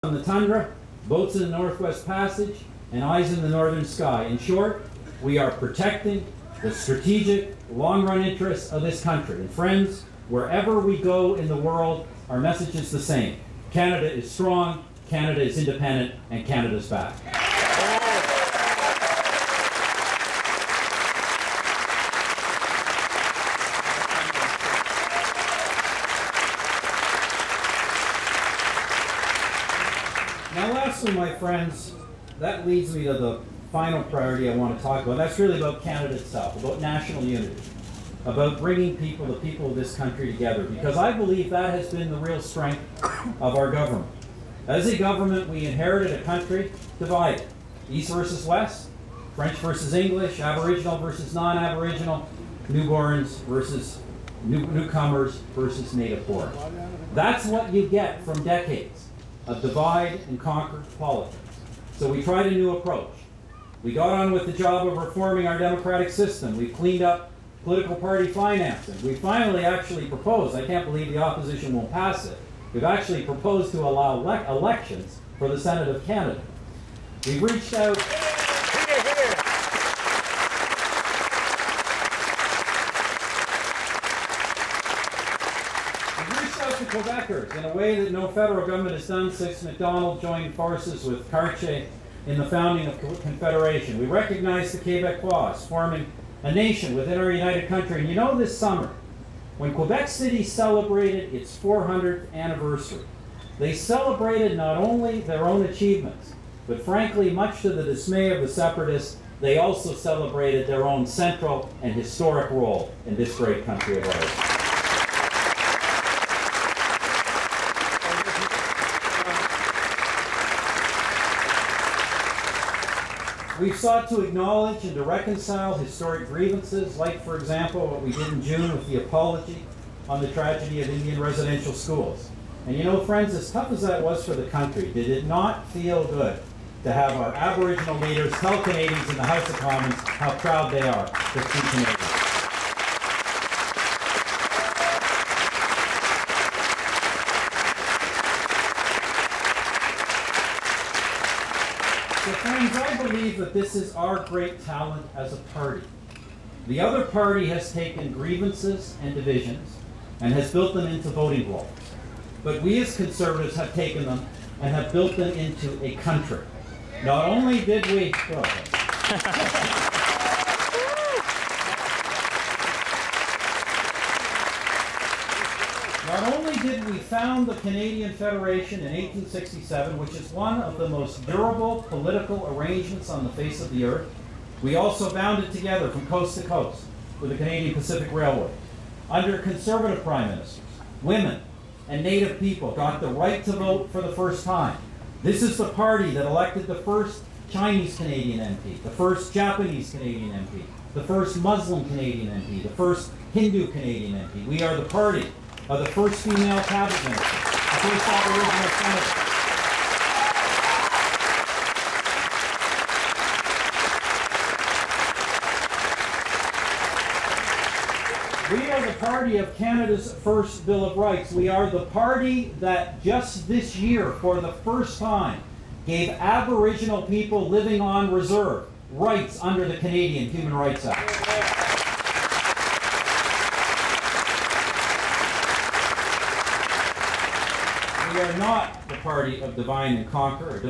on the tundra, boats in the Northwest Passage, and eyes in the northern sky. In short, we are protecting the strategic, long-run interests of this country. And friends, wherever we go in the world, our message is the same. Canada is strong, Canada is independent, and Canada's back. Now lastly, my friends, that leads me to the final priority I want to talk about. That's really about Canada itself, about national unity, about bringing the people of this country together, because I believe that has been the real strength of our government. As a government, we inherited a country divided, East versus West, French versus English, Aboriginal versus non-Aboriginal, newborns versus newcomers versus native born. That's what you get from decades of divide and conquer politics. So we tried a new approach. We got on with the job of reforming our democratic system. We've cleaned up political party financing. We finally actually proposed, I can't believe the opposition won't pass it, we've actually proposed to allow elections for the Senate of Canada. We've reached out... to Quebecers in a way that no federal government has done since Macdonald joined forces with Cartier in the founding of Confederation. We recognize the Quebecois, forming a nation within our united country. And you know, this summer, when Quebec City celebrated its 400th anniversary, they celebrated not only their own achievements, but frankly, much to the dismay of the separatists, they also celebrated their own central and historic role in this great country of ours. We've sought to acknowledge and to reconcile historic grievances, like, for example, what we did in June with the apology on the tragedy of Indian residential schools. And you know, friends, as tough as that was for the country, did it not feel good to have our Aboriginal leaders tell Canadians in the House of Commons how proud they are to be Canadians? So friends, I believe that this is our great talent as a party. The other party has taken grievances and divisions and has built them into voting blocks. But we as Conservatives have taken them and have built them into a country. Not only did we... Not only did we found the Canadian Federation in 1867, which is one of the most durable political arrangements on the face of the earth, we also bound it together from coast to coast with the Canadian Pacific Railway. Under Conservative Prime Ministers, women and Native people got the right to vote for the first time. This is the party that elected the first Chinese Canadian MP, the first Japanese Canadian MP, the first Muslim Canadian MP, the first Hindu Canadian MP. We are the party of the first female cabinet minister, the first Aboriginal senator. We are the party of Canada's first Bill of Rights. We are the party that just this year, for the first time, gave Aboriginal people living on reserve rights under the Canadian Human Rights Act. We are not the party of divide and conquer.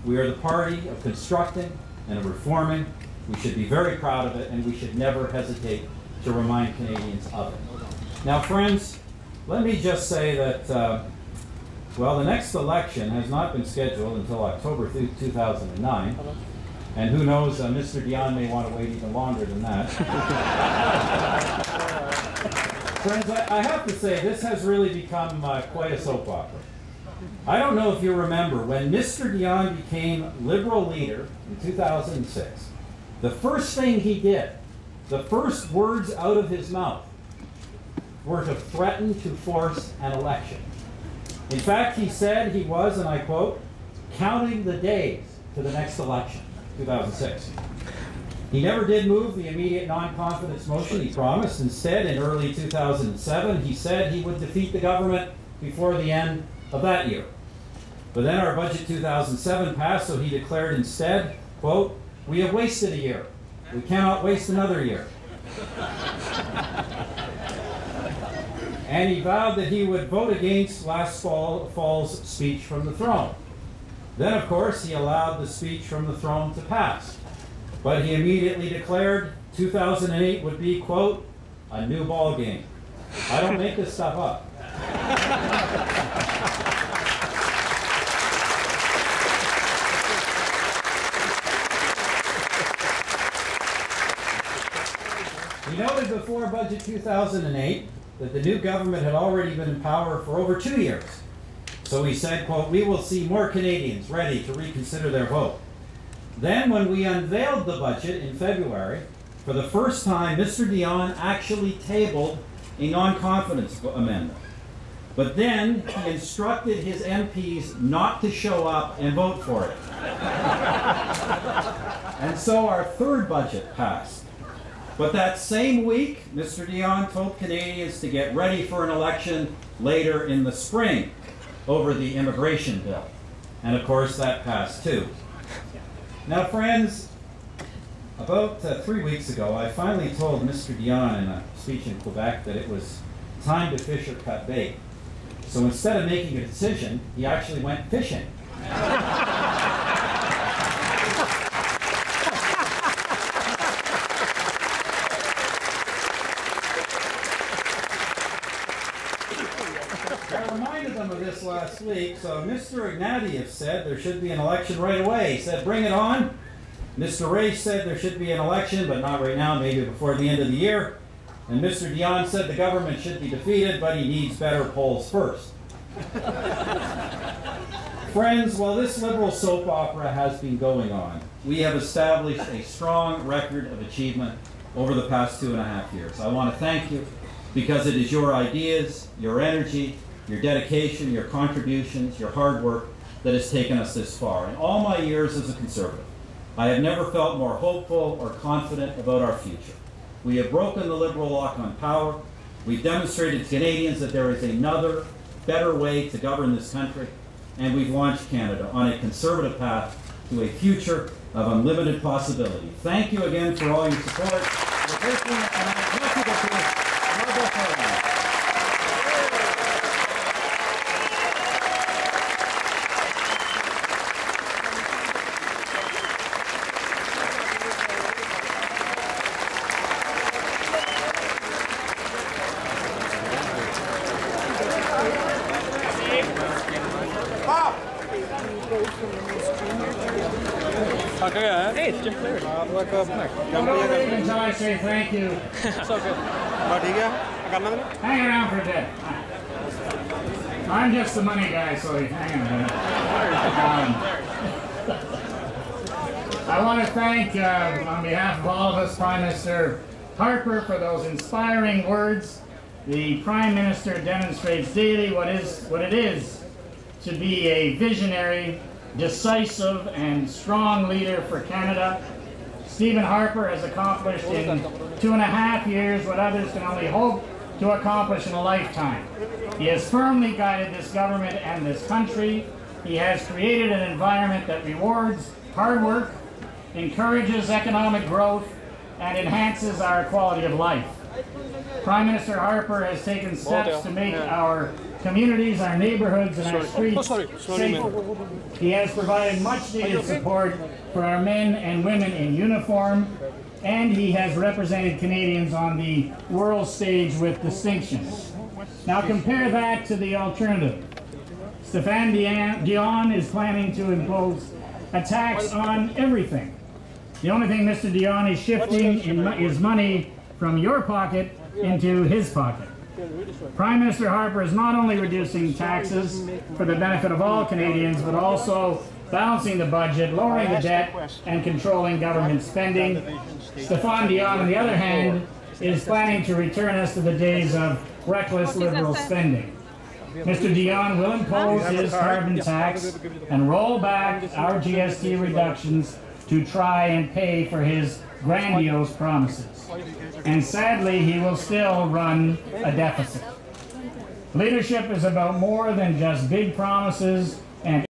We are the party of constructing and of reforming. We should be very proud of it, and we should never hesitate to remind Canadians of it. Now, friends, let me just say that, the next election has not been scheduled until October 2009, and who knows, Mr. Dion may want to wait even longer than that. Friends, I have to say, this has really become quite a soap opera. I don't know if you remember, when Mr. Dion became Liberal leader in 2006, the first thing he did, the first words out of his mouth, were to threaten to force an election. In fact, he said he was, and I quote, counting the days to the next election, 2006. He never did move the immediate non-confidence motion he promised. Instead, in early 2007, he said he would defeat the government before the end of that year. But then our budget 2007 passed, so he declared instead, quote, "We have wasted a year. We cannot waste another year." And he vowed that he would vote against last fall's speech from the throne. Then, of course, he allowed the speech from the throne to pass. But he immediately declared 2008 would be, quote, "a new ball game." I don't make this stuff up. He noted before budget 2008 that the new government had already been in power for over 2 years. So he said, quote, "We will see more Canadians ready to reconsider their vote." Then when we unveiled the budget in February, for the first time, Mr. Dion actually tabled a non-confidence amendment. But then he instructed his MPs not to show up and vote for it. And so our third budget passed. But that same week, Mr. Dion told Canadians to get ready for an election later in the spring over the immigration bill. And of course, that passed too. Now, friends, about 3 weeks ago, I finally told Mr. Dion in a speech in Quebec that it was time to fish or cut bait. So instead of making a decision, he actually went fishing. I reminded them of this last week, so Mr. Ignatieff said there should be an election right away. He said, "Bring it on." Mr. Race said there should be an election, but not right now, maybe before the end of the year. And Mr. Dion said the government should be defeated, but he needs better polls first. Friends, while this liberal soap opera has been going on, we have established a strong record of achievement over the past 2.5 years. I want to thank you because it is your ideas, your energy, your dedication, your contributions, your hard work that has taken us this far. In all my years as a Conservative, I have never felt more hopeful or confident about our future. We have broken the Liberal lock on power. We've demonstrated to Canadians that there is another, better way to govern this country. And we've launched Canada on a Conservative path to a future of unlimited possibility. Thank you again for all your support. Hey, it's Jim Flaherty. Until I say thank you. So good. Hang around for a bit. I'm just the money guy, so hang on a minute. I want to thank, on behalf of all of us, Prime Minister Harper for those inspiring words. The Prime Minister demonstrates daily what it is to be a visionary, decisive and strong leader for Canada. Stephen Harper has accomplished in 2.5 years what others can only hope to accomplish in a lifetime. He has firmly guided this government and this country. He has created an environment that rewards hard work, encourages economic growth, and enhances our quality of life. Prime Minister Harper has taken steps to make our communities, our neighborhoods, and our streets safer. He has provided much needed support for our men and women in uniform, and he has represented Canadians on the world stage with distinction. Now compare that to the alternative. Stéphane Dion is planning to impose a tax on everything. The only thing Mr. Dion is shifting is money from your pocket into his pocket. Prime Minister Harper is not only reducing taxes for the benefit of all Canadians, but also balancing the budget, lowering the debt, and controlling government spending. Stéphane Dion, on the other hand, is planning to return us to the days of reckless Liberal spending. Mr. Dion will impose his carbon tax and roll back our GST reductions to try and pay for his grandiose promises. And sadly, he will still run a deficit. Leadership is about more than just big promises and